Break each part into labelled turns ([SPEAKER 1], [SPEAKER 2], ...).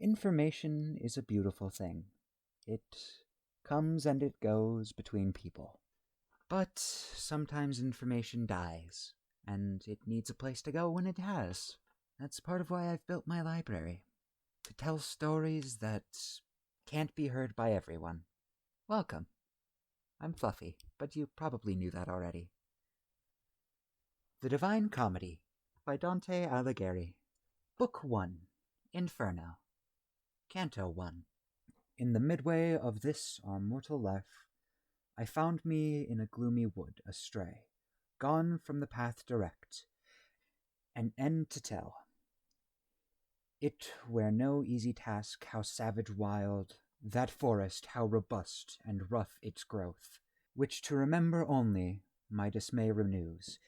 [SPEAKER 1] Information is a beautiful thing. It comes and it goes between people. But sometimes information dies, and it needs a place to go when it has. That's part of why I've built my library. To tell stories that can't be heard by everyone. Welcome. I'm Fluffy, but you probably knew that already. The Divine Comedy by Dante Alighieri. Book 1. Inferno. Canto 1. In the midway of this our mortal life, I found me in a gloomy wood, astray, gone from the path direct, an end to tell. It were no easy task, how savage wild, that forest, how robust and rough its growth, which to remember only my dismay renews,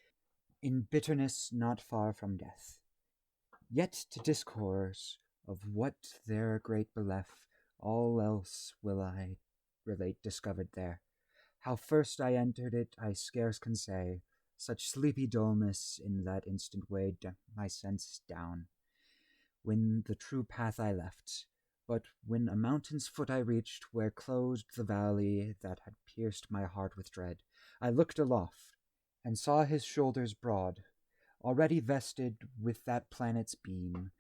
[SPEAKER 1] in bitterness not far from death. Yet to discourse of what there great belef, all else will I relate discovered there. How first I entered it I scarce can say, such sleepy dullness in that instant weighed my sense down, when the true path I left. But when a mountain's foot I reached, where closed the valley that had pierced my heart with dread, I looked aloft, and saw his shoulders broad, already vested with that planet's beam,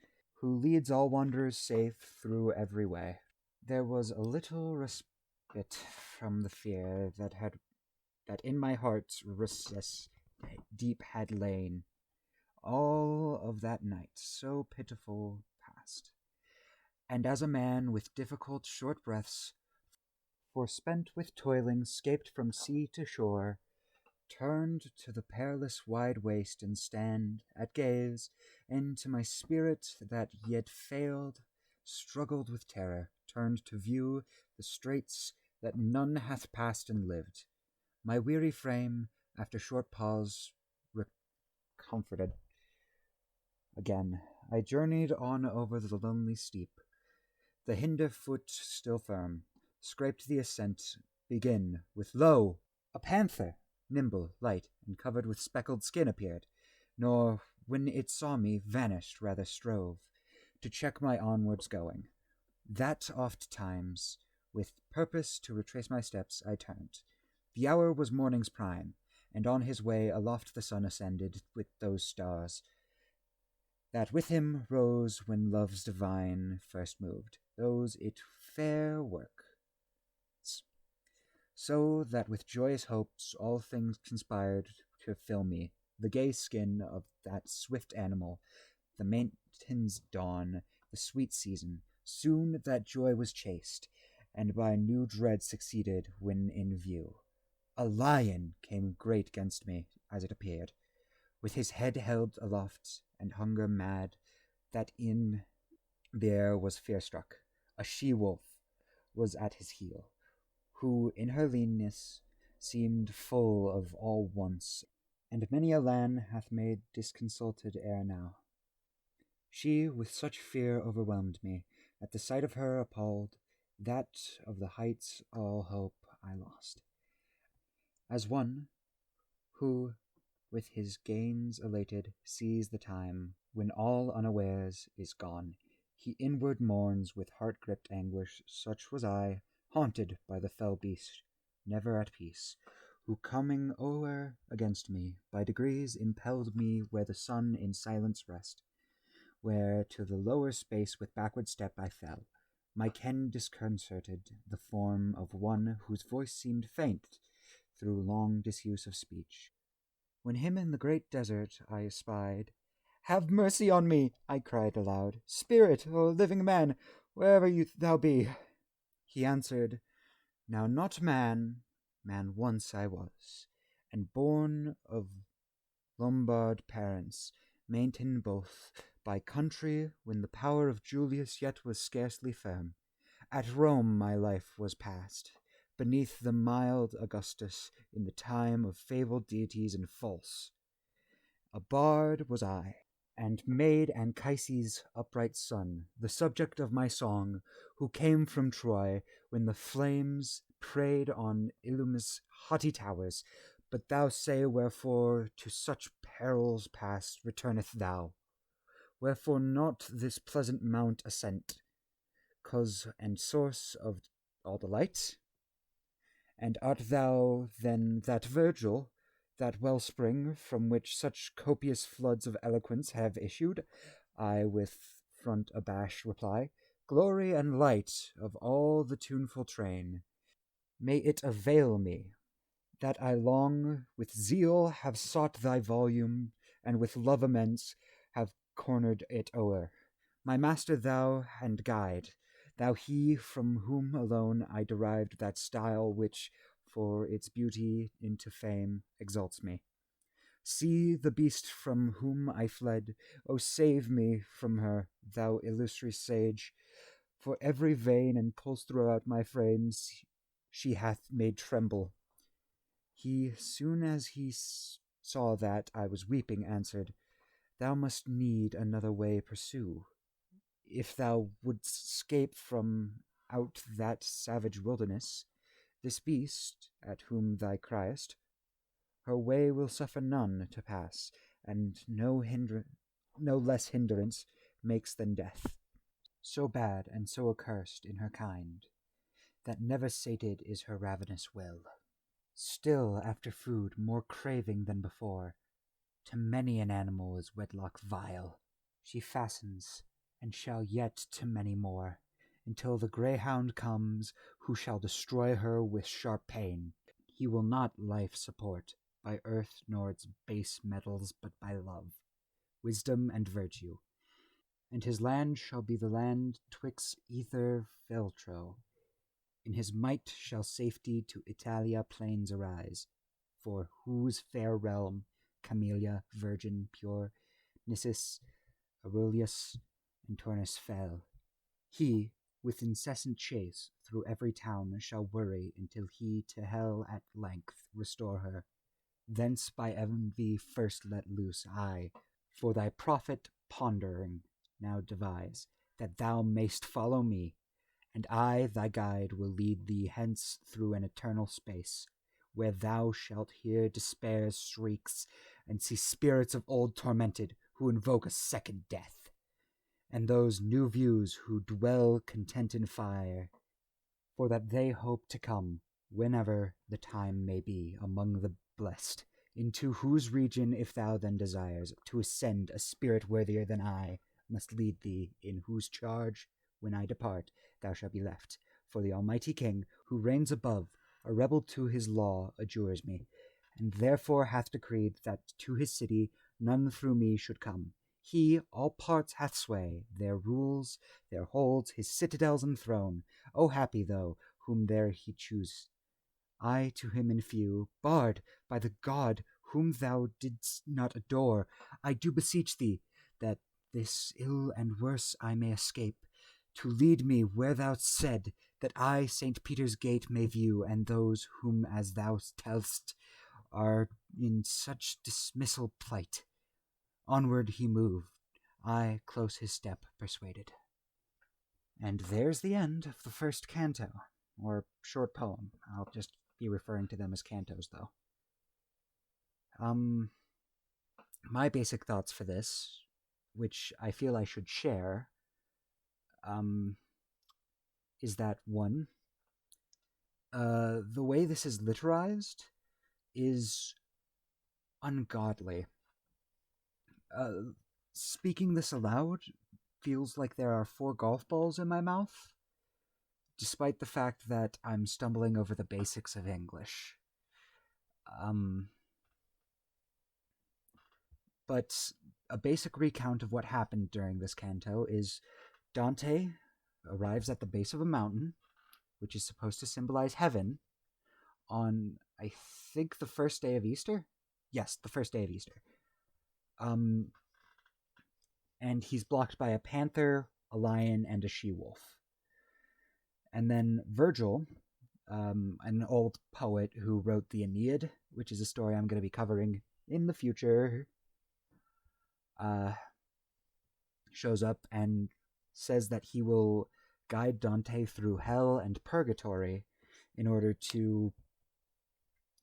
[SPEAKER 1] who leads all wanderers safe through every way. There was a little respite from the fear that in my heart's recess deep had lain. All of that night, so pitiful, passed, and as a man with difficult short breaths, forspent with toiling, scaped from sea to shore, turned to the perilous wide waste, and stand at gaze into my spirit that yet failed, struggled with terror, turned to view the straits that none hath passed and lived. My weary frame, after short pause, comforted. Again, I journeyed on over the lonely steep, the hinder foot still firm, scraped the ascent, begin with lo! A panther, nimble, light, and covered with speckled skin appeared, nor, when it saw me, vanished, rather strove to check my onwards going. That oft times, with purpose to retrace my steps, I turned. The hour was morning's prime, and on his way aloft the sun ascended with those stars that with him rose when love's divine first moved, those it fair work. So that with joyous hopes all things conspired to fill me, the gay skin of that swift animal, the matin's dawn, the sweet season. Soon that joy was chased, and by new dread succeeded when in view. A lion came great against me, as it appeared, with his head held aloft, and hunger mad, that in the air was fear-struck. A she-wolf was at his heel, who in her leanness seemed full of all wants, and many a land hath made disconsolted ere now. She with such fear overwhelmed me, at the sight of her appalled, that of the heights all hope I lost. As one who, with his gains elated, sees the time when all unawares is gone, he inward mourns with heart-gripped anguish, such was I, haunted by the fell beast, never at peace, who coming o'er against me, by degrees impelled me where the sun in silence rest, where to the lower space with backward step I fell, my ken disconcerted, the form of one whose voice seemed faint through long disuse of speech. When him in the great desert I espied, "Have mercy on me!" I cried aloud. "Spirit, O living man, wherever thou be!" He answered, "Now not man, man once I was, and born of Lombard parents, maintained both by country when the power of Julius yet was scarcely firm. At Rome my life was passed, beneath the mild Augustus, in the time of fabled deities and false. A bard was I, and made Anchises' upright son the subject of my song, who came from Troy when the flames preyed on Illumis' haughty towers. But thou say, wherefore to such perils past returneth thou? Wherefore not this pleasant mount ascent? cause and source of all delight? And art thou then that Virgil, that wellspring from which such copious floods of eloquence have issued? I with front abashed reply, Glory and light of all the tuneful train, may it avail me, that I long with zeal have sought thy volume, and with love immense have cornered it o'er. My master thou and guide, thou he from whom alone I derived that style which, for its beauty into fame, exalts me. See the beast from whom I fled, O save me from her, thou illustrious sage, for every vein and pulse throughout my frames she hath made tremble. He, soon as he saw that I was weeping, answered, Thou must need another way pursue. If thou wouldst scape from out that savage wilderness, this beast, at whom thou criest, her way will suffer none to pass, and no less hindrance makes than death. So bad and so accursed in her kind, that never sated is her ravenous will. Still after food more craving than before, to many an animal is wedlock vile. She fastens, and shall yet to many more, until the greyhound comes, who shall destroy her with sharp pain. He will not life support by earth nor its base metals, but by love, wisdom, and virtue. And his land shall be the land twixt ether feltro. In his might shall safety to Italia plains arise, for whose fair realm Camelia, virgin pure, Nissus, Aurelius, and Turnus fell. He, with incessant chase through every town, shall worry until he to hell at length restore her. Thence by envy first let loose, I, for thy profit pondering, now devise, that thou mayst follow me, and I, thy guide, will lead thee hence through an eternal space, where thou shalt hear despair's shrieks, and see spirits of old tormented, who invoke a second death, and those new views who dwell content in fire, for that they hope to come, whenever the time may be, among the blessed, into whose region, if thou then desires to ascend, a spirit worthier than I must lead thee, in whose charge, when I depart, thou shalt be left. For the Almighty King, who reigns above, a rebel to his law adjures me, and therefore hath decreed that to his city none through me should come. He all parts hath sway, there rules, there holds his citadels and throne. O happy thou, whom there he choose. I to him in few, barred by the God whom thou didst not adore, I do beseech thee, that this ill and worse I may escape, to lead me where thou said, that I St. Peter's gate may view, and those whom, as thou tell'st, are in such dismissal plight. Onward he moved, I close his step persuaded. And there's the end of the first canto, or short poem. I'll just be referring to them as cantos, though. My basic thoughts for this, which I feel I should share, is that, one, the way this is literized is ungodly. Speaking this aloud feels like there are 4 golf balls in my mouth, despite the fact that I'm stumbling over the basics of English. But a basic recount of what happened during this canto is Dante arrives at the base of a mountain, which is supposed to symbolize heaven, on, I think, the first day of Easter? Yes, the first day of Easter. And he's blocked by a panther, a lion, and a she-wolf. And then Virgil, an old poet who wrote the Aeneid, which is a story I'm going to be covering in the future, shows up and says that he will guide Dante through hell and purgatory in order to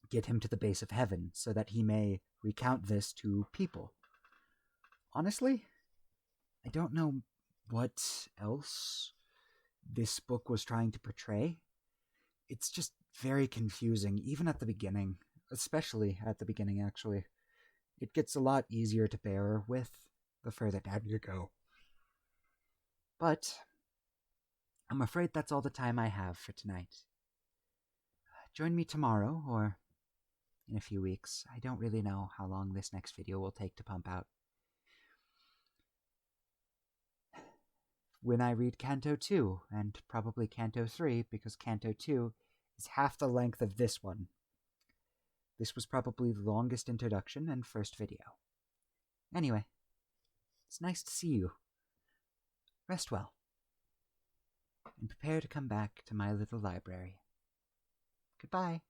[SPEAKER 1] get him to the base of heaven, so that he may recount this to people. Honestly, I don't know what else this book was trying to portray. It's just very confusing, even at the beginning, especially at the beginning, actually. It gets a lot easier to bear with the further down you go. But I'm afraid that's all the time I have for tonight. Join me tomorrow, or in a few weeks. I don't really know how long this next video will take to pump out. When I read Canto 2, and probably Canto 3, because Canto 2 is half the length of this one. This was probably the longest introduction and first video. Anyway, it's nice to see you. Rest well, and prepare to come back to my little library. Goodbye.